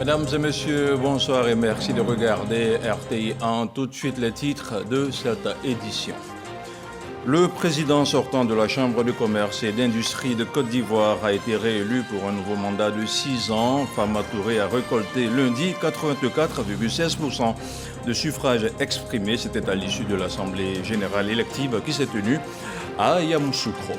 Mesdames et messieurs, bonsoir et merci de regarder RTI 1. Tout de suite les titres de cette édition. Le président sortant de la Chambre de commerce et d'industrie de Côte d'Ivoire a été réélu pour un nouveau mandat de 6 ans. Fama Touré a récolté lundi 84,16% de suffrages exprimés. C'était à l'issue de l'Assemblée générale élective qui s'est tenue à Yamoussoukro.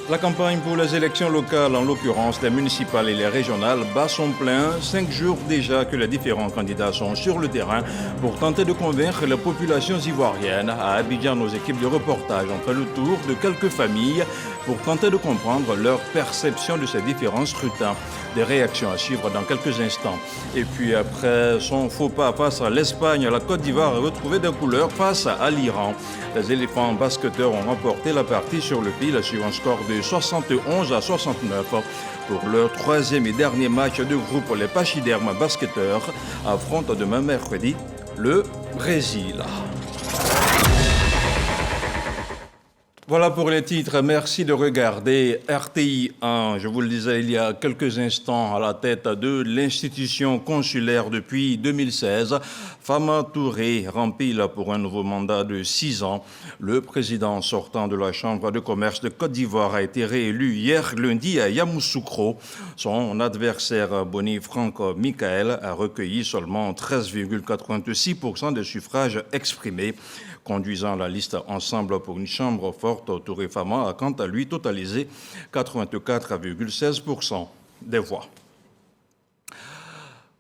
La campagne pour les élections locales, en l'occurrence les municipales et les régionales, bat son plein. 5 jours déjà que les différents candidats sont sur le terrain pour tenter de convaincre les populations ivoiriennes. À Abidjan, nos équipes de reportage ont fait le tour de quelques familles pour tenter de comprendre leur perception de ces différents scrutins. Des réactions à suivre dans quelques instants. Et puis après son faux pas face à l'Espagne, la Côte d'Ivoire a retrouvé des couleurs face à l'Iran. Les éléphants basketteurs ont remporté la partie sur le fil sur un score de 71-69. Pour leur troisième et dernier match de groupe, les pachydermes basketteurs affrontent demain mercredi le Brésil. Voilà pour les titres. Merci de regarder RTI 1. Je vous le disais il y a quelques instants, à la tête de l'institution consulaire depuis 2016, Fama Touré rempile pour un nouveau mandat de 6 ans. Le président sortant de la Chambre de commerce de Côte d'Ivoire a été réélu hier lundi à Yamoussoukro. Son adversaire Boni Franck Michael a recueilli seulement 13,86% des suffrages exprimés. Conduisant la liste ensemble pour une chambre forte, Touré Fama a quant à lui totalisé 84,16% des voix.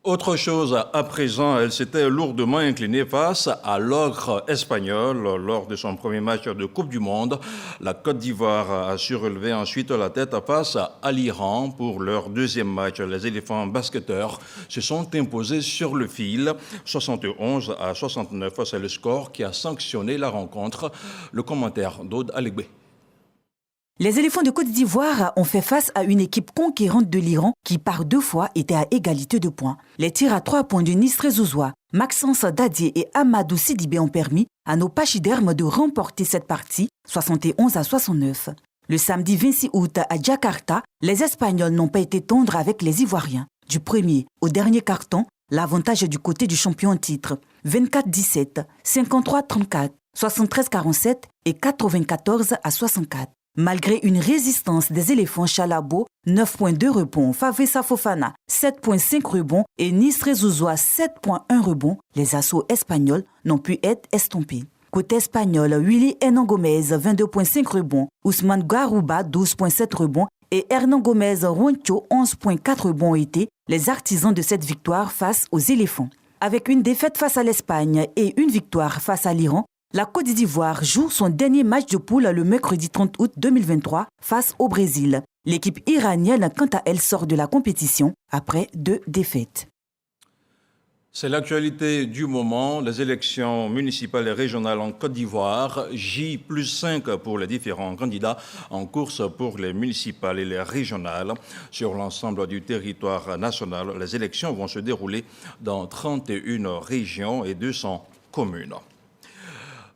Autre chose, à présent, elle s'était lourdement inclinée face à l'ogre espagnol lors de son premier match de Coupe du Monde. La Côte d'Ivoire a su relever ensuite la tête face à l'Iran. Pour leur deuxième match, les éléphants basketteurs se sont imposés sur le fil. 71-69, c'est le score qui a sanctionné la rencontre. Le commentaire d'Aude Alégbé. Les éléphants de Côte d'Ivoire ont fait face à une équipe conquérante de l'Iran qui par 2 fois était à égalité de points. Les tirs à 3 points de Nisré Zouzoua, Maxence Dadier et Amadou Sidibé ont permis à nos pachydermes de remporter cette partie 71-69. Le samedi 26 août à Jakarta, les Espagnols n'ont pas été tendres avec les Ivoiriens. Du premier au dernier carton, l'avantage est du côté du champion en titre. 24-17, 53-34, 73-47 et 94-64. Malgré une résistance des éléphants Chalabo, 9,2 rebonds, Favessa Fofana, 7,5 rebonds et Nisré Zouzoua, 7,1 rebonds, les assauts espagnols n'ont pu être estompés. Côté espagnol, Willy Hernan Gomez, 22,5 rebonds, Ousmane Garouba, 12,7 rebonds et Hernan Gomez Roncho, 11,4 rebonds ont été les artisans de cette victoire face aux éléphants. Avec une défaite face à l'Espagne et une victoire face à l'Iran, la Côte d'Ivoire joue son dernier match de poule le mercredi 30 août 2023 face au Brésil. L'équipe iranienne, quant à elle, sort de la compétition après 2 défaites. C'est l'actualité du moment, les élections municipales et régionales en Côte d'Ivoire, J+5 pour les différents candidats en course pour les municipales et les régionales. Sur l'ensemble du territoire national, les élections vont se dérouler dans 31 régions et 200 communes.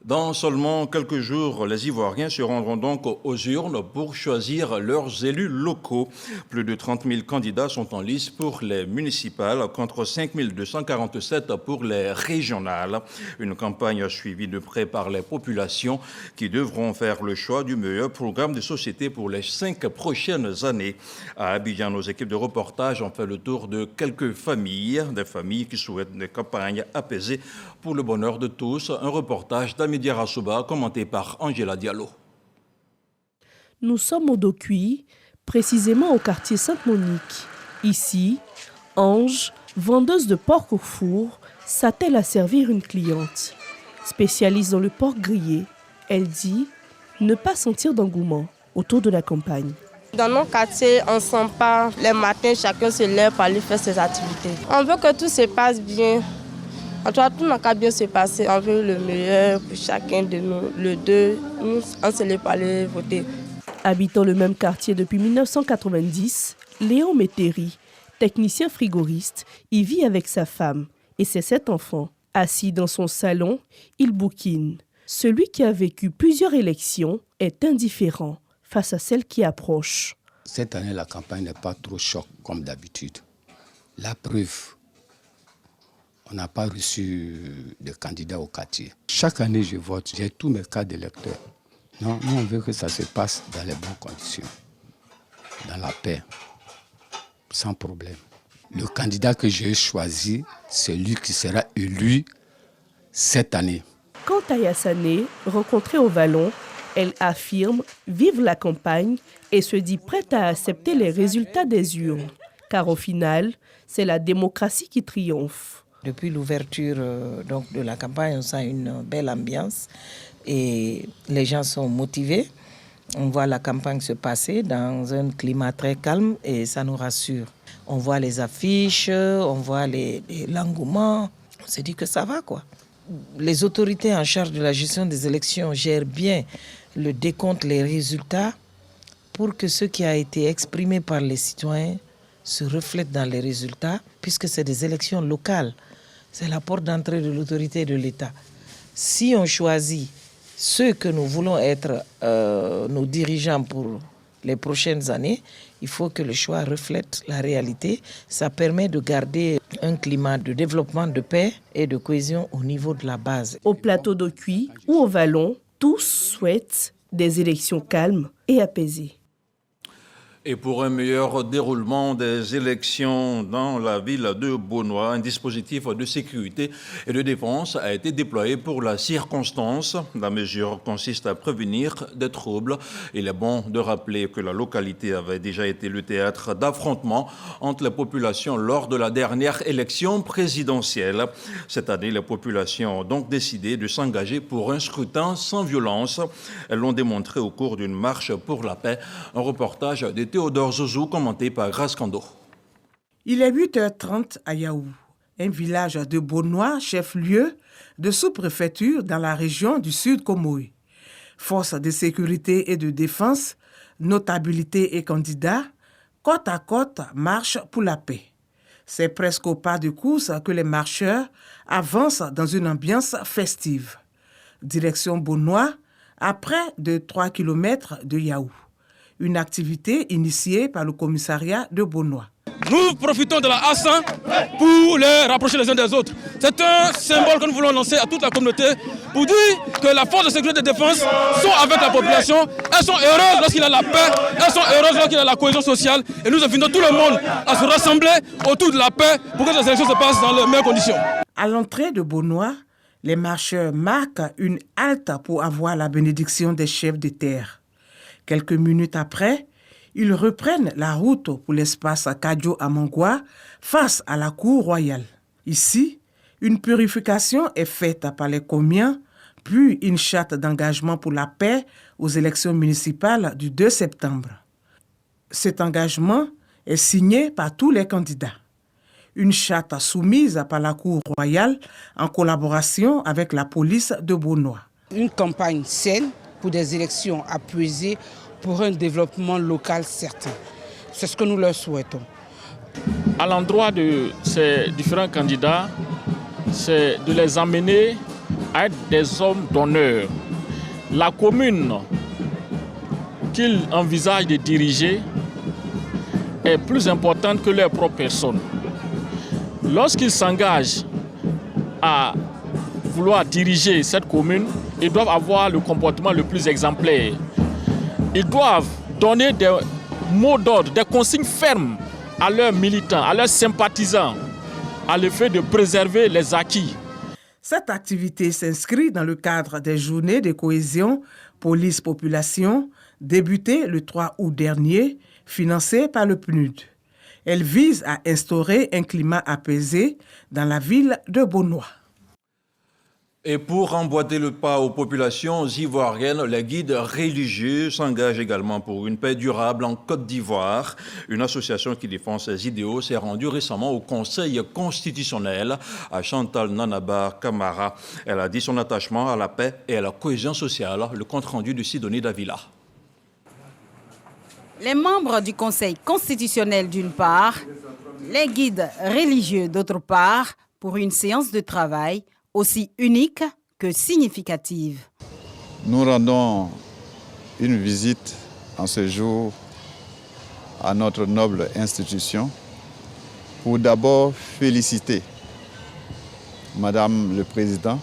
Dans seulement quelques jours, les Ivoiriens se rendront donc aux urnes pour choisir leurs élus locaux. Plus de 30 000 candidats sont en lice pour les municipales, contre 5 247 pour les régionales. Une campagne suivie de près par les populations qui devront faire le choix du meilleur programme de société pour les 5 prochaines années. À Abidjan, nos équipes de reportage ont fait le tour de quelques familles, des familles qui souhaitent des campagnes apaisées pour le bonheur de tous. Un reportage d'Amidi Rassouba, commenté par Angela Diallo. Nous sommes au Dokui, précisément au quartier Sainte-Monique. Ici, Ange, vendeuse de porc au four, s'attelle à servir une cliente. Spécialiste dans le porc grillé, elle dit ne pas sentir d'engouement autour de la campagne. Dans nos quartiers, on ne sent pas les matins, chacun se lève pour aller faire ses activités. On veut que tout se passe bien. En tout cas, tout n'a qu'à bien se passer. On veut le meilleur pour chacun de nous. Le 2, nous, on se lève pour aller voter. Habitant le même quartier depuis 1990, Léon Métairie, technicien frigoriste, y vit avec sa femme et ses 7 enfants. Assis dans son salon, il bouquine. Celui qui a vécu plusieurs élections est indifférent face à celle qui approche. Cette année, la campagne n'est pas trop choc comme d'habitude. La preuve, on n'a pas reçu de candidats au quartier. Chaque année, je vote, j'ai tous mes cartes d'électeurs. Non, nous, on veut que ça se passe dans les bonnes conditions, dans la paix, sans problème. Le candidat que j'ai choisi, c'est lui qui sera élu cette année. Quant à Yassane, rencontrée au Vallon, elle affirme vivre la campagne et se dit prête à accepter les résultats des urnes. Car au final, c'est la démocratie qui triomphe. Depuis l'ouverture de la campagne, on sent une belle ambiance et les gens sont motivés. On voit la campagne se passer dans un climat très calme et ça nous rassure. On voit les affiches, on voit l'engouement. On s'est dit que ça va, quoi. Les autorités en charge de la gestion des élections gèrent bien le décompte, les résultats, pour que ce qui a été exprimé par les citoyens se reflète dans les résultats, puisque c'est des élections locales. C'est la porte d'entrée de l'autorité de l'État. Si on choisit ceux que nous voulons être nos dirigeants pour les prochaines années, il faut que le choix reflète la réalité. Ça permet de garder un climat de développement, de paix et de cohésion au niveau de la base. Au plateau d'Okuyi ou au Vallon, tous souhaitent des élections calmes et apaisées. Et pour un meilleur déroulement des élections dans la ville de Beaunois, un dispositif de sécurité et de défense a été déployé pour la circonstance. La mesure consiste à prévenir des troubles. Il est bon de rappeler que la localité avait déjà été le théâtre d'affrontements entre les populations lors de la dernière élection présidentielle. Cette année, les populations ont donc décidé de s'engager pour un scrutin sans violence. Elles l'ont démontré au cours d'une marche pour la paix. Un reportage de Théodore Zouzou, commenté par Grace Kando. Il est 8h30 à Yaou, un village de Beaunois, chef-lieu de sous-préfecture dans la région du Sud Comoé. Force de sécurité et de défense, notabilité et candidats, côte à côte, marche pour la paix. C'est presque au pas de course que les marcheurs avancent dans une ambiance festive. Direction Beaunois, à près de 3 km de Yaou. Une activité initiée par le commissariat de Beaunois. Nous profitons de la A100 pour les rapprocher les uns des autres. C'est un symbole que nous voulons lancer à toute la communauté pour dire que la force de sécurité et de défense sont avec la population. Elles sont heureuses lorsqu'il y a la paix, elles sont heureuses lorsqu'il y a la cohésion sociale. Et nous invitons tout le monde à se rassembler autour de la paix pour que ces élections se passent dans les meilleures conditions. À l'entrée de Beaunois, les marcheurs marquent une halte pour avoir la bénédiction des chefs de terre. Quelques minutes après, ils reprennent la route pour l'espace Kadio-Amangwa face à la cour royale. Ici, une purification est faite par les commiens, puis une charte d'engagement pour la paix aux élections municipales du 2 septembre. Cet engagement est signé par tous les candidats. Une charte soumise par la cour royale en collaboration avec la police de Beaunois. Une campagne saine pour des élections apaisées, pour un développement local certain. C'est ce que nous leur souhaitons. À l'endroit de ces différents candidats, c'est de les amener à être des hommes d'honneur. La commune qu'ils envisagent de diriger est plus importante que leur propre personne. Lorsqu'ils s'engagent à vouloir diriger cette commune, ils doivent avoir le comportement le plus exemplaire. Ils doivent donner des mots d'ordre, des consignes fermes à leurs militants, à leurs sympathisants, à l'effet de préserver les acquis. Cette activité s'inscrit dans le cadre des journées de cohésion police-population débutées le 3 août dernier, financées par le PNUD. Elle vise à instaurer un climat apaisé dans la ville de Beaunois. Et pour emboîter le pas aux populations ivoiriennes, les guides religieux s'engagent également pour une paix durable en Côte d'Ivoire. Une association qui défend ses idéaux s'est rendue récemment au Conseil constitutionnel à Chantal Nanaba Camara. Elle a dit son attachement à la paix et à la cohésion sociale. Le compte-rendu de Sidonie Davila. Les membres du Conseil constitutionnel d'une part, les guides religieux d'autre part, pour une séance de travail aussi unique que significative. Nous rendons une visite en ce jour à notre noble institution pour d'abord féliciter Madame le Président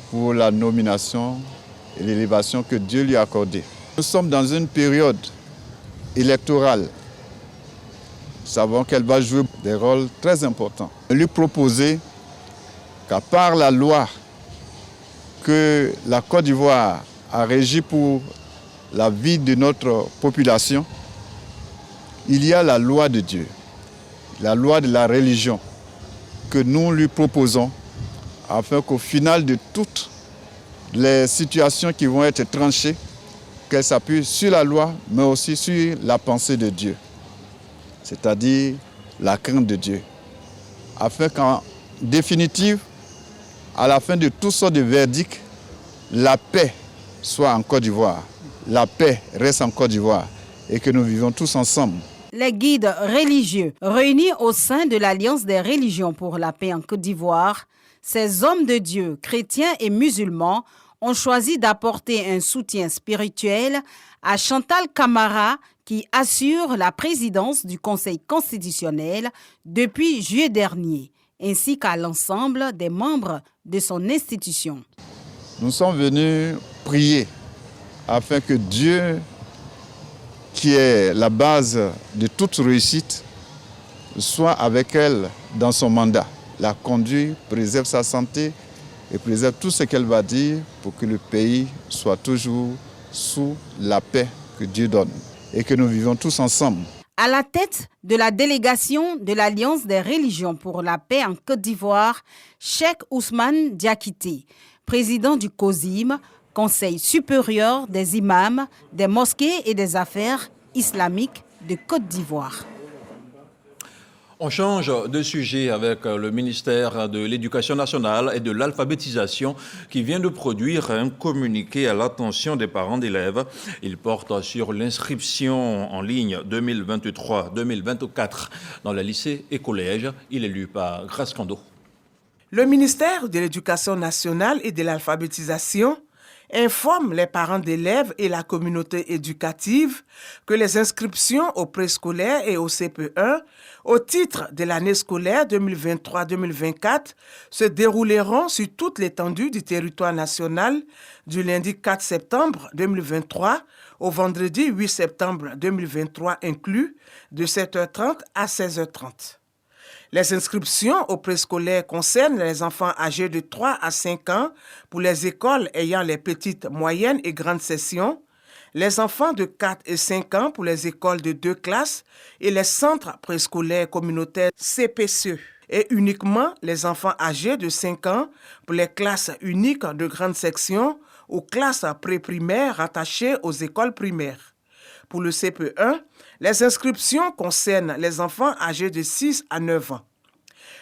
pour la nomination et l'élévation que Dieu lui a accordée. Nous sommes dans une période électorale. Nous savons qu'elle va jouer des rôles très importants. Lui proposer qu'à part la loi que la Côte d'Ivoire a régie pour la vie de notre population, il y a la loi de Dieu, la loi de la religion que nous lui proposons afin qu'au final de toutes les situations qui vont être tranchées, qu'elle s'appuie sur la loi, mais aussi sur la pensée de Dieu, c'est-à-dire la crainte de Dieu, afin qu'en définitive, à la fin de toutes sortes de verdicts, la paix soit en Côte d'Ivoire, la paix reste en Côte d'Ivoire et que nous vivons tous ensemble. Les guides religieux réunis au sein de l'Alliance des religions pour la paix en Côte d'Ivoire, ces hommes de Dieu, chrétiens et musulmans, ont choisi d'apporter un soutien spirituel à Chantal Camara, qui assure la présidence du Conseil constitutionnel depuis juillet dernier, ainsi qu'à l'ensemble des membres de son institution. Nous sommes venus prier afin que Dieu, qui est la base de toute réussite, soit avec elle dans son mandat, la conduit, préserve sa santé et préserve tout ce qu'elle va dire pour que le pays soit toujours sous la paix que Dieu donne et que nous vivons tous ensemble. À la tête de la délégation de l'Alliance des religions pour la paix en Côte d'Ivoire, Cheikh Ousmane Diakité, président du COSIM, Conseil supérieur des imams, des mosquées et des affaires islamiques de Côte d'Ivoire. On change de sujet avec le ministère de l'Éducation nationale et de l'alphabétisation qui vient de produire un communiqué à l'attention des parents d'élèves. Il porte sur l'inscription en ligne 2023-2024 dans les lycées et collèges. Il est lu par Grace Kando. Le ministère de l'Éducation nationale et de l'alphabétisation informe les parents d'élèves et la communauté éducative que les inscriptions au préscolaire et au CP1 au titre de l'année scolaire 2023-2024 se dérouleront sur toute l'étendue du territoire national du lundi 4 septembre 2023 au vendredi 8 septembre 2023 inclus, de 7h30 à 16h30. Les inscriptions au préscolaire concernent les enfants âgés de 3 à 5 ans pour les écoles ayant les petites, moyennes et grandes sessions, les enfants de 4 et 5 ans pour les écoles de 2 classes et les centres préscolaires communautaires CPCE, et uniquement les enfants âgés de 5 ans pour les classes uniques de grande section ou classes pré-primaires rattachées aux écoles primaires. Pour le CP1, les inscriptions concernent les enfants âgés de 6 à 9 ans.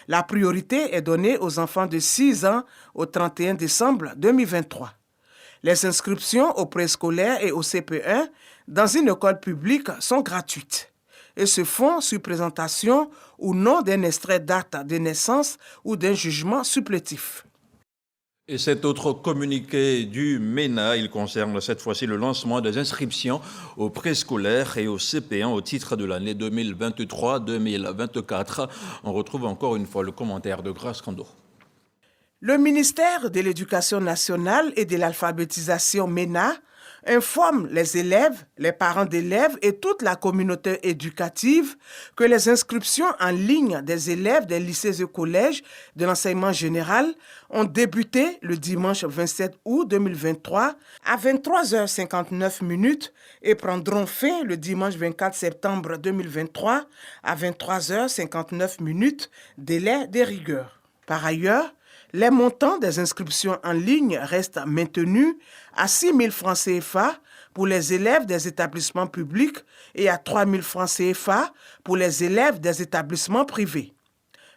La priorité est donnée aux enfants de 6 ans au 31 décembre 2023. Les inscriptions au préscolaire et au CP1 dans une école publique sont gratuites et se font sur présentation ou non d'un extrait d'acte de naissance ou d'un jugement supplétif. Et cet autre communiqué du MENA, il concerne cette fois-ci le lancement des inscriptions au préscolaire et au CP1 au titre de l'année 2023-2024. On retrouve encore une fois le commentaire de Grace Kando. Le ministère de l'Éducation nationale et de l'alphabétisation MENA informe les élèves, les parents d'élèves et toute la communauté éducative que les inscriptions en ligne des élèves des lycées et collèges de l'enseignement général ont débuté le dimanche 27 août 2023 à 23h59 et prendront fin le dimanche 24 septembre 2023 à 23h59, délai de rigueur. Par ailleurs, les montants des inscriptions en ligne restent maintenus à 6 000 francs CFA pour les élèves des établissements publics et à 3 000 francs CFA pour les élèves des établissements privés.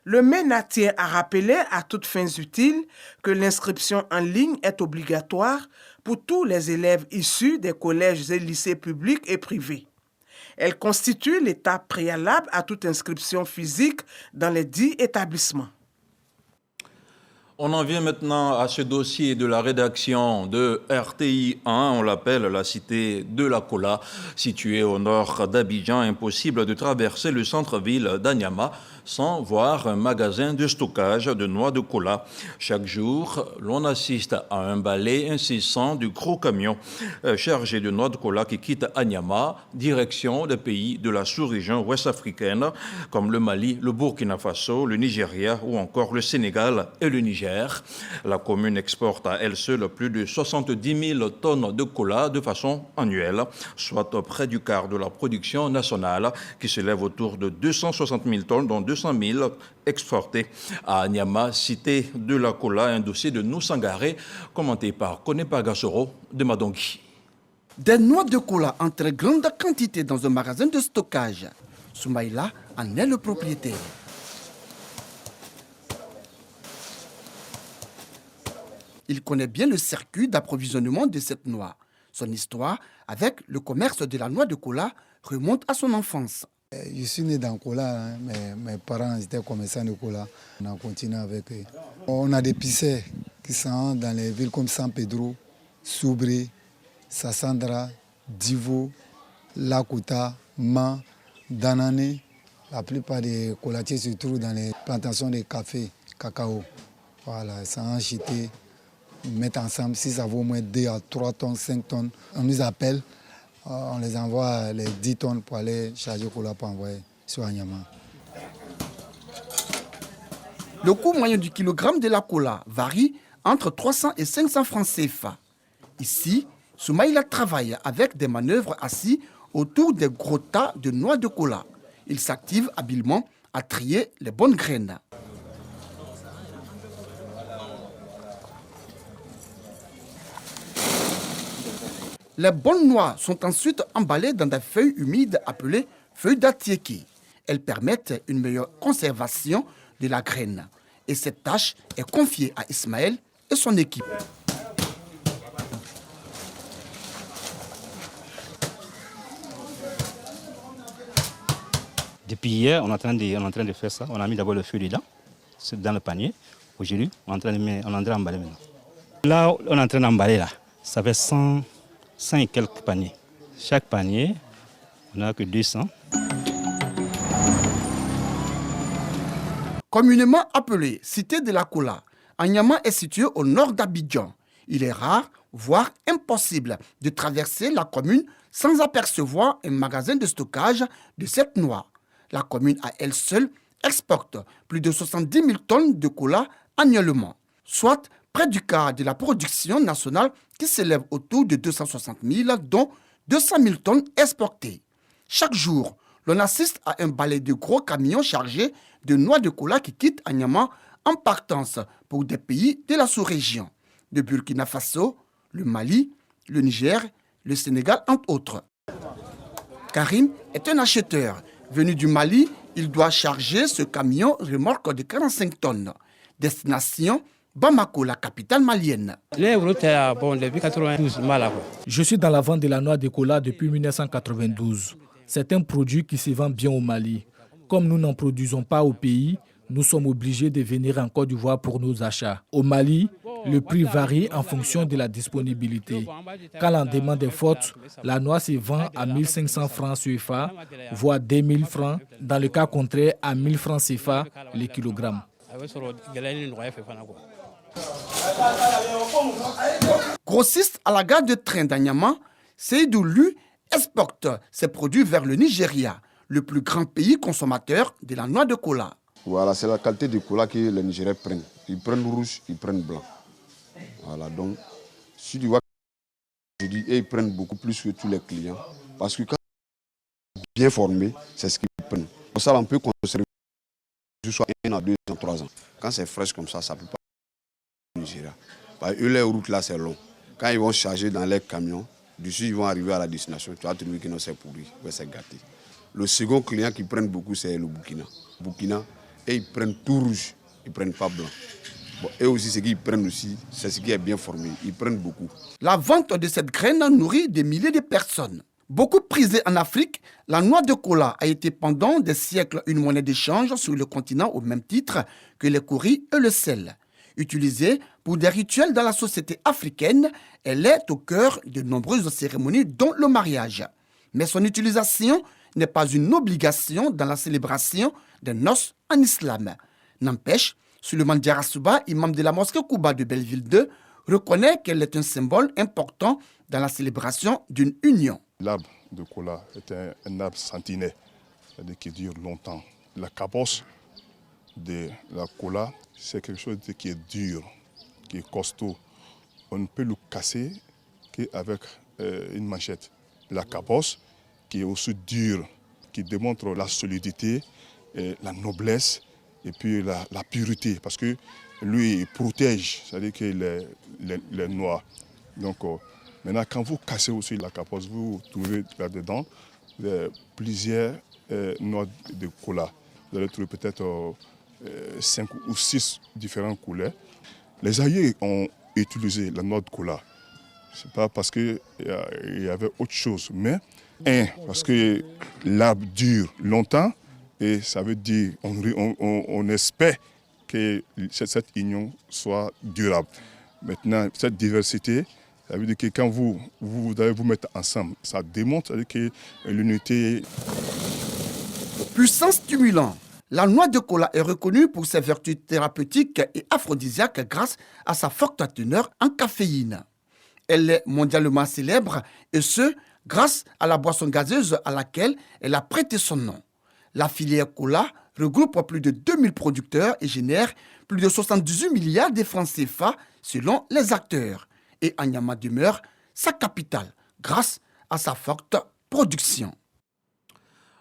Le MENA tient à rappeler à toutes fins utiles que l'inscription en ligne est obligatoire pour tous les élèves issus des collèges et lycées publics et privés. Elle constitue l'étape préalable à toute inscription physique dans les 10 établissements. On en vient maintenant à ce dossier de la rédaction de RTI 1, on l'appelle la cité de la Kola, située au nord d'Abidjan. Impossible de traverser le centre-ville d'Anyama sans voir un magasin de stockage de noix de cola. Chaque jour, l'on assiste à un balai incessant du gros camion chargé de noix de cola qui quitte Anyama, direction des pays de la sous-région ouest africaine, comme le Mali, le Burkina Faso, le Nigeria ou encore le Sénégal et le Niger. La commune exporte à elle seule plus de 70 000 tonnes de cola de façon annuelle, soit près du quart de la production nationale qui s'élève autour de 260 000 tonnes, dont 200 000 exportées. À Anyama, cité de la cola, un dossier de Nousangaré, commenté par Kone Pagasoro de Madongi. Des noix de cola en très grande quantité dans un magasin de stockage. Soumaïla en est le propriétaire. Il connaît bien le circuit d'approvisionnement de cette noix. Son histoire avec le commerce de la noix de cola remonte à son enfance. Je suis né dans Kola, mais mes parents étaient commerçants de cola. On a continué avec eux. On a des piscers qui sont dans les villes comme San Pedro, Soubré, Sassandra, Divo, Lakota, Ma, Danane. La plupart des colatiers se trouvent dans les plantations de café, cacao. Voilà, ça a acheté, mettre ensemble, si ça vaut au moins 2 à 3 tonnes, 5 tonnes, on nous appelle. On les envoie les 10 tonnes pour aller charger cola pour envoyer sur Anyama. Le coût moyen du kilogramme de la cola varie entre 300 et 500 francs CFA. Ici, Soumaïla travaille avec des manœuvres assis autour des gros tas de noix de cola. Il s'active habilement à trier les bonnes graines. Les bonnes noix sont ensuite emballées dans des feuilles humides appelées feuilles d'atiéki. Elles permettent une meilleure conservation de la graine. Et cette tâche est confiée à Ismaël et son équipe. Depuis hier, on est en train de faire ça. On a mis d'abord le feu dedans, dans le panier. Aujourd'hui, on est en train d'emballer maintenant. Là, on est en train d'emballer là. Ça fait 100 et quelques paniers. Chaque panier, on n'a que 200. Communément appelée Cité de la Kola, Anyama est situé au nord d'Abidjan. Il est rare, voire impossible, de traverser la commune sans apercevoir un magasin de stockage de cette noix. La commune à elle seule exporte plus de 70 000 tonnes de cola annuellement, soit près du quart de la production nationale qui s'élève autour de 260 000, dont 200 000 tonnes exportées. Chaque jour, l'on assiste à un balai de gros camions chargés de noix de cola qui quittent Anyama en partance pour des pays de la sous-région, de Burkina Faso, le Mali, le Niger, le Sénégal, entre autres. Karim est un acheteur. Venu du Mali, il doit charger ce camion remorque de 45 tonnes. Destination Bamako, la capitale malienne. Je suis dans la vente de la noix de cola depuis 1992. C'est un produit qui se vend bien au Mali. Comme nous n'en produisons pas au pays, nous sommes obligés de venir en Côte d'Ivoire pour nos achats. Au Mali, le prix varie en fonction de la disponibilité. Quand la demande est forte, la noix se vend à 1500 francs CFA, voire 2000 francs, dans le cas contraire à 1000 francs CFA le kilogramme. Grossiste à la gare de train d'Anyama, Seydou Lu exporte ses produits vers le Nigeria, le plus grand pays consommateur de la noix de cola. Voilà, c'est la qualité de cola que les Nigériens prennent. Ils prennent rouge, ils prennent blanc. Voilà, donc, si tu vois, je dis, et ils prennent beaucoup plus que tous les clients. Parce que quand ils sont bien formés, c'est ce qu'ils prennent. Pour ça, on peut conserver jusqu'à 1 à 2 ans, 3 ans. Quand c'est fraîche comme ça ne peut pas au Nigeria. Parce que eux, les routes là, c'est long. Quand ils vont charger dans les camions, dessus, ils vont arriver à la destination. Tu vas trouver que non, c'est pourri, c'est gâté. Le second client qui prennent beaucoup, c'est le Burkina. Et ils prennent tout rouge, ils ne prennent pas blanc. Bon, et aussi, ce qu'ils prennent aussi, c'est ce qui est bien formé. Ils prennent beaucoup. La vente de cette graine nourrit des milliers de personnes. Beaucoup prisée en Afrique, la noix de cola a été pendant des siècles une monnaie d'échange sur le continent au même titre que les courris et le sel. Utilisée pour des rituels dans la société africaine, elle est au cœur de nombreuses cérémonies, dont le mariage. Mais son utilisation n'est pas une obligation dans la célébration des noces en islam. N'empêche, Suleiman Diarasouba, imam de la mosquée Kouba de Belleville 2, reconnaît qu'elle est un symbole important dans la célébration d'une union. L'arbre de Kola est un arbre centenaire, c'est-à-dire qui dure longtemps. La cabosse de la Kola, c'est quelque chose qui est dur, qui est costaud. On ne peut le casser qu'avec une manchette. La cabosse, qui est aussi dure, qui démontre la solidité, la noblesse et puis la pureté, parce que lui, il protège, c'est-à-dire qu'il est noir. Donc, maintenant, quand vous cassez aussi la cabosse, vous trouvez là-dedans plusieurs noix de cola. Vous allez trouver peut-être 5 ou 6 différentes couleurs. Les aïeux ont utilisé la noix de cola. Ce n'est pas parce qu'il y avait autre chose, mais parce que l'arbre dure longtemps et ça veut dire on espère que cette union soit durable. Maintenant, cette diversité, ça veut dire que quand vous allez vous mettre ensemble, ça démontre que l'unité. Puissant stimulant, la noix de cola est reconnue pour ses vertus thérapeutiques et aphrodisiaques grâce à sa forte teneur en caféine. Elle est mondialement célèbre et ce, grâce à la boisson gazeuse à laquelle elle a prêté son nom. La filière cola regroupe plus de 2000 producteurs et génère plus de 78 milliards de francs CFA selon les acteurs. Et Anyama demeure sa capitale grâce à sa forte production.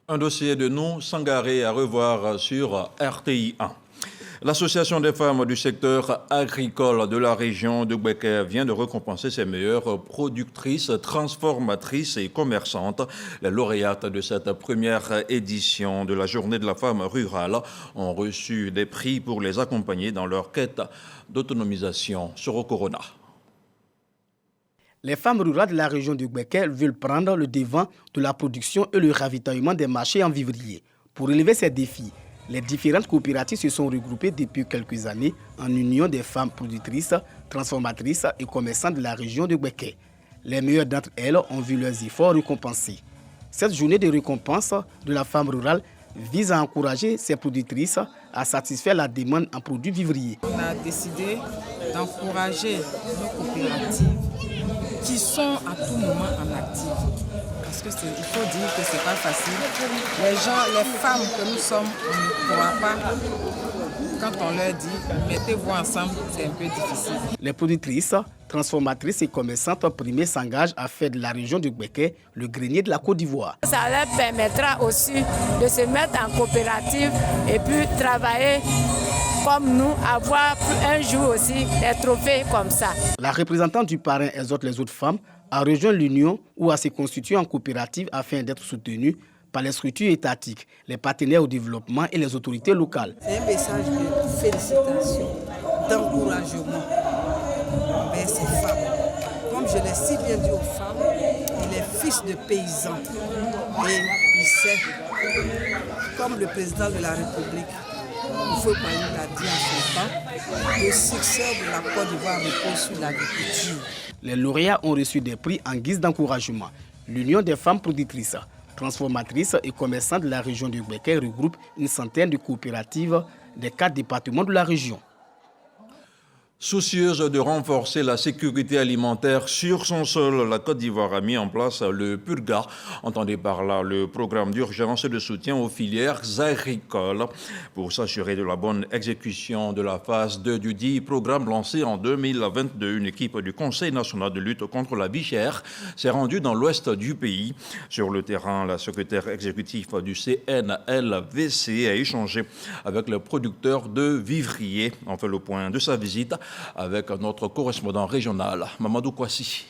Un dossier de nous Sangaré à revoir sur RTI 1. L'Association des femmes du secteur agricole de la région de Gbeke vient de récompenser ses meilleures productrices, transformatrices et commerçantes. Les lauréates de cette première édition de la Journée de la femme rurale ont reçu des prix pour les accompagner dans leur quête d'autonomisation sur le Corona. Les femmes rurales de la région de Gbeke veulent prendre le devant de la production et le ravitaillement des marchés en vivrier. Pour relever ces défis, les différentes coopératives se sont regroupées depuis quelques années en union des femmes productrices, transformatrices et commerçantes de la région de Gbeke. Les meilleures d'entre elles ont vu leurs efforts récompensés. Cette journée de récompense de la femme rurale vise à encourager ces productrices à satisfaire la demande en produits vivriers. On a décidé d'encourager nos coopératives qui sont à tout moment en activité. Parce qu'il faut dire que ce n'est pas facile. Les gens, les femmes que nous sommes, on ne croit pas. Quand on leur dit mettez-vous ensemble, c'est un peu difficile. Les productrices, transformatrices et commerçantes primées s'engagent à faire de la région de Gbeke le grenier de la Côte d'Ivoire. Ça leur permettra aussi de se mettre en coopérative et puis travailler comme nous, avoir un jour aussi des trophées comme ça. La représentante du parrain exhorte les autres femmes à rejoindre l'union ou à se constituer en coopérative afin d'être soutenues par les structures étatiques, les partenaires au développement et les autorités locales. C'est un message de félicitations, d'encouragement envers ces femmes. Comme je l'ai si bien dit aux femmes, il est fils de paysans et il sait, comme le président de la République, il faut pas l'a dit en son temps, le succès de la Côte d'Ivoire repose sur l'agriculture. Les lauréats ont reçu des prix en guise d'encouragement. L'Union des femmes productrices, transformatrices et commerçantes de la région de Gbeke regroupe une centaine de coopératives des 4 départements de la région. Soucieuse de renforcer la sécurité alimentaire sur son sol, la Côte d'Ivoire a mis en place le PURGA, entendez par là le programme d'urgence de soutien aux filières agricoles. Pour s'assurer de la bonne exécution de la phase 2 du dit programme lancé en 2022, une équipe du Conseil national de lutte contre la vie chère s'est rendue dans l'ouest du pays. Sur le terrain, la secrétaire exécutive du CNLVC a échangé avec les producteurs de vivriers. On fait le point de sa visite avec notre correspondant régional, Mamadou Kouassi.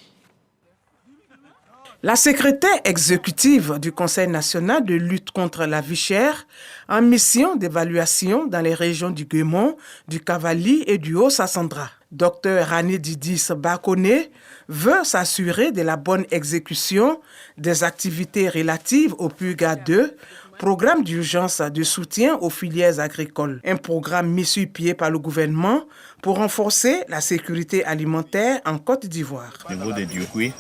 La secrétaire exécutive du Conseil national de lutte contre la vie chère, en mission d'évaluation dans les régions du Guémon, du Cavali et du Haut-Sassandra, Dr Rani Didis Bakone, veut s'assurer de la bonne exécution des activités relatives au PURGA 2 programme d'urgence de soutien aux filières agricoles. Un programme mis sur pied par le gouvernement pour renforcer la sécurité alimentaire en Côte d'Ivoire. Au niveau des Diokoui,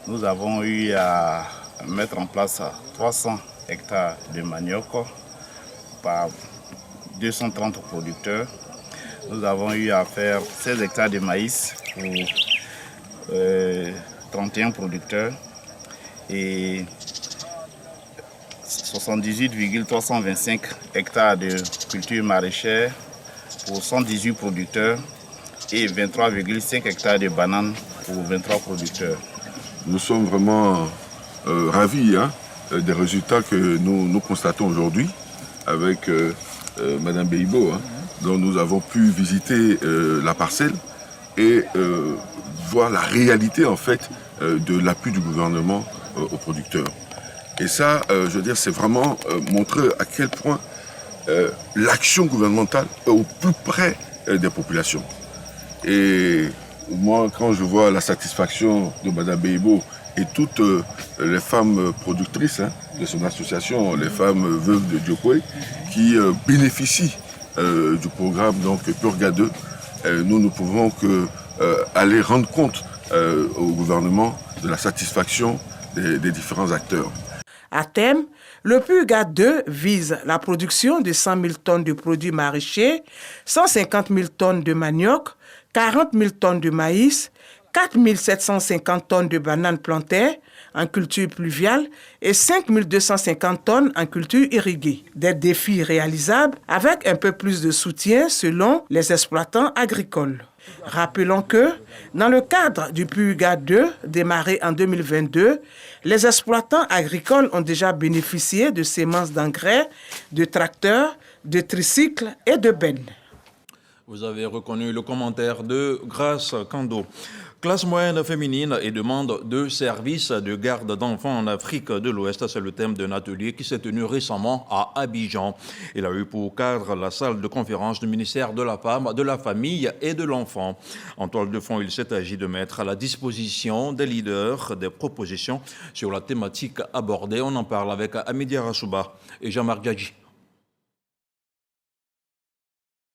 nous avons eu à mettre en place 300 hectares de manioc par 230 producteurs. Nous avons eu à faire 16 hectares de maïs pour 31 producteurs et 78,325 hectares de culture maraîchère pour 118 producteurs et 23,5 hectares de bananes pour 23 producteurs. Nous sommes vraiment ravis des résultats que nous constatons aujourd'hui avec Madame Beibo, dont nous avons pu visiter la parcelle et voir la réalité en fait de l'appui du gouvernement aux producteurs. Et ça, je veux dire, c'est vraiment montrer à quel point l'action gouvernementale est au plus près des populations. Et moi, quand je vois la satisfaction de Madame Beibo et toutes les femmes productrices de son association, les femmes veuves de Diokoui, qui bénéficient du programme donc Purga 2, nous ne pouvons que aller rendre compte au gouvernement de la satisfaction des différents acteurs. À terme, le Purga 2 vise la production de 100 000 tonnes de produits maraîchers, 150 000 tonnes de manioc, 40 000 tonnes de maïs, 4 750 tonnes de bananes plantées en culture pluviale et 5 250 tonnes en culture irriguée. Des défis réalisables avec un peu plus de soutien selon les exploitants agricoles. Rappelons que, dans le cadre du Purga 2, démarré en 2022, les exploitants agricoles ont déjà bénéficié de semences d'engrais, de tracteurs, de tricycles et de bennes. Vous avez reconnu le commentaire de Grace Kando. Classe moyenne féminine et demande de services de garde d'enfants en Afrique de l'Ouest, c'est le thème d'un atelier qui s'est tenu récemment à Abidjan. Il a eu pour cadre la salle de conférence du ministère de la Femme, de la Famille et de l'Enfant. En toile de fond, il s'est agi de mettre à la disposition des leaders des propositions sur la thématique abordée. On en parle avec Amidia Rassouba et Jean-Marc Gadji.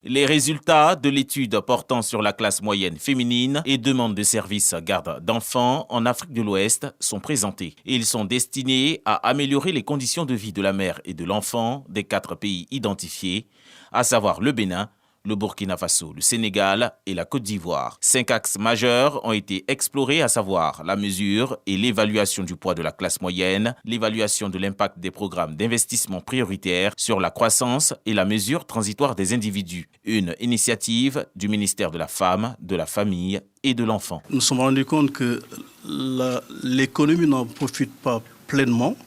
Les résultats de l'étude portant sur la classe moyenne féminine et demande de services garde d'enfants en Afrique de l'Ouest sont présentés. Ils sont destinés à améliorer les conditions de vie de la mère et de l'enfant des 4 pays identifiés, à savoir le Bénin, le Burkina Faso, le Sénégal et la Côte d'Ivoire. 5 axes majeurs ont été explorés, à savoir la mesure et l'évaluation du poids de la classe moyenne, l'évaluation de l'impact des programmes d'investissement prioritaires sur la croissance et la mesure transitoire des individus. Une initiative du ministère de la Femme, de la Famille et de l'Enfant. Nous nous sommes rendus compte que l'économie n'en profite pas pleinement,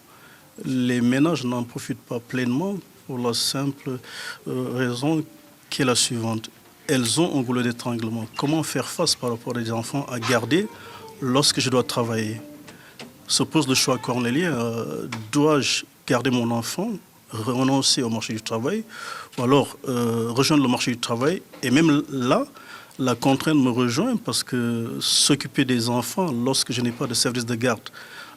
les ménages n'en profitent pas pleinement pour la simple raison qui est la suivante. Elles ont un goulot d'étranglement. Comment faire face par rapport aux enfants à garder lorsque je dois travailler? Se pose le choix cornélien. Dois-je garder mon enfant, renoncer au marché du travail, ou alors rejoindre le marché du travail? Et même là, la contrainte me rejoint parce que s'occuper des enfants lorsque je n'ai pas de service de garde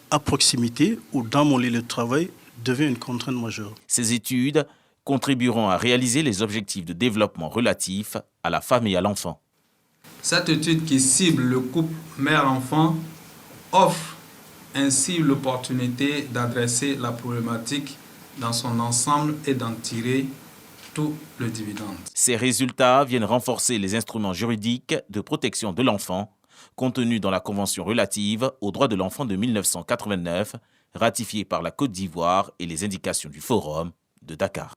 à proximité ou dans mon lieu de travail devient une contrainte majeure. Ces études contribueront à réaliser les objectifs de développement relatifs à la femme et à l'enfant. Cette étude qui cible le couple mère-enfant offre ainsi l'opportunité d'adresser la problématique dans son ensemble et d'en tirer tout le dividende. Ces résultats viennent renforcer les instruments juridiques de protection de l'enfant contenus dans la Convention relative aux droits de l'enfant de 1989, ratifiée par la Côte d'Ivoire et les indications du Forum de Dakar.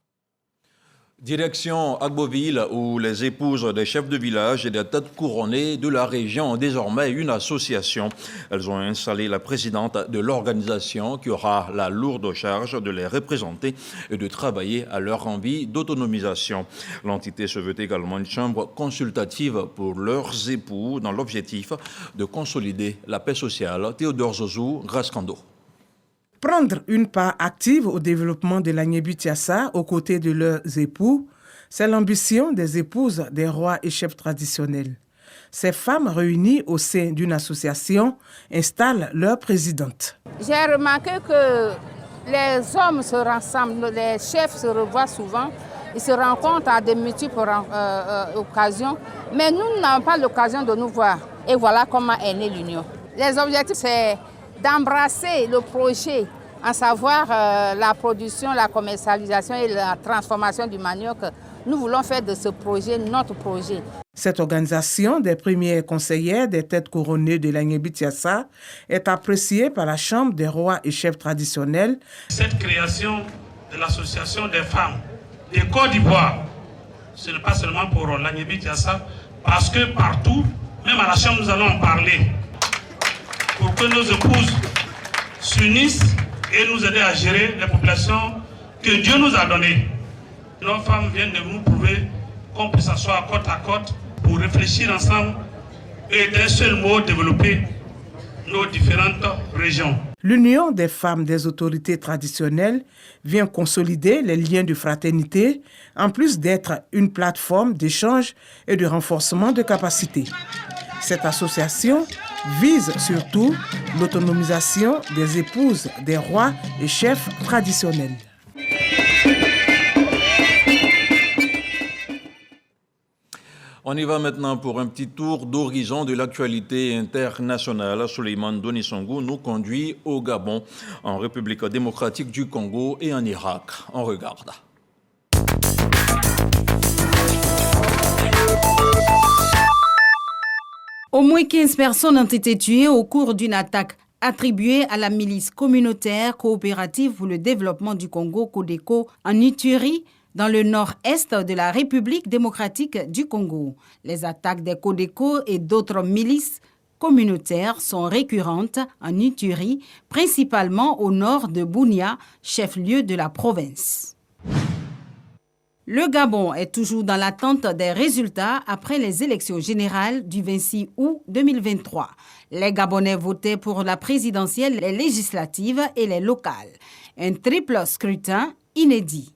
Direction Agboville, où les épouses des chefs de village et des têtes couronnées de la région ont désormais une association. Elles ont installé la présidente de l'organisation qui aura la lourde charge de les représenter et de travailler à leur envie d'autonomisation. L'entité se veut également une chambre consultative pour leurs époux dans l'objectif de consolider la paix sociale. Théodore Zozou, Grace Kando. Prendre une part active au développement de la Nyébi-Tiassa aux côtés de leurs époux, c'est l'ambition des épouses des rois et chefs traditionnels. Ces femmes réunies au sein d'une association installent leur présidente. J'ai remarqué que Les hommes se rassemblent, les chefs se revoient souvent, ils se rencontrent à de multiples occasions, mais nous n'avons pas l'occasion de nous voir. Et voilà comment est née l'union. Les objectifs, c'est d'embrasser le projet, à savoir la production, la commercialisation et la transformation du manioc. Nous voulons faire de ce projet notre projet. Cette organisation des premières conseillères des têtes couronnées de l'Agnébitiassa est appréciée par la Chambre des rois et chefs traditionnels. Cette création de l'association des femmes de Côte d'Ivoire, ce n'est pas seulement pour l'Agnébitiassa, parce que partout, même à la Chambre, nous allons en parler, pour que nos épouses s'unissent et nous aider à gérer les populations que Dieu nous a données. Nos femmes viennent de nous prouver qu'on peut s'asseoir côte à côte pour réfléchir ensemble et d'un seul mot développer nos différentes régions. L'union des femmes des autorités traditionnelles vient consolider les liens de fraternité, en plus d'être une plateforme d'échange et de renforcement de capacités. Cette association vise surtout l'autonomisation des épouses des rois et chefs traditionnels. On y va maintenant pour un petit tour d'horizon de l'actualité internationale. Souleymane Donisongou nous conduit au Gabon, en République démocratique du Congo et en Irak. On regarde. Au moins 15 personnes ont été tuées au cours d'une attaque attribuée à la milice communautaire coopérative pour le développement du Congo, Codeco, en Ituri, dans le nord-est de la République démocratique du Congo. Les attaques des Codeco et d'autres milices communautaires sont récurrentes en Ituri, principalement au nord de Bunia, chef-lieu de la province. Le Gabon est toujours dans l'attente des résultats après les élections générales du 26 août 2023. Les Gabonais votaient pour la présidentielle, les législatives et les locales. Un triple scrutin inédit.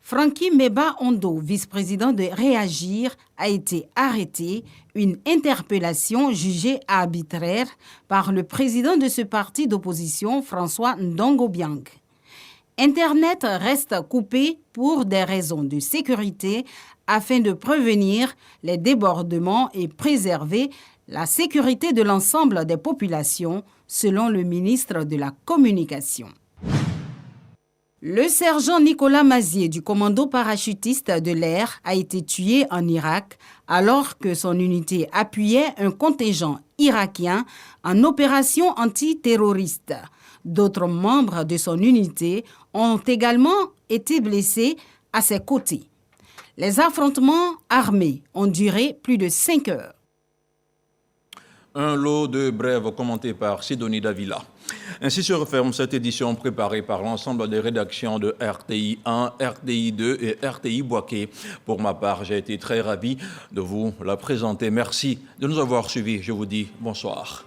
Franky Meba Ondo, vice-président de Réagir, a été arrêté, une interpellation jugée arbitraire par le président de ce parti d'opposition, François Ndongo-Biang. Internet reste coupé pour des raisons de sécurité afin de prévenir les débordements et préserver la sécurité de l'ensemble des populations, selon le ministre de la Communication. Le sergent Nicolas Mazier du commando parachutiste de l'air a été tué en Irak alors que son unité appuyait un contingent irakien en opération antiterroriste. D'autres membres de son unité ont également été blessés à ses côtés. Les affrontements armés ont duré plus de 5 heures. Un lot de brèves commenté par Sidonie Davila. Ainsi se referme cette édition préparée par l'ensemble des rédactions de RTI 1, RTI 2 et RTI Boaké. Pour ma part, j'ai été très ravi de vous la présenter. Merci de nous avoir suivis. Je vous dis bonsoir.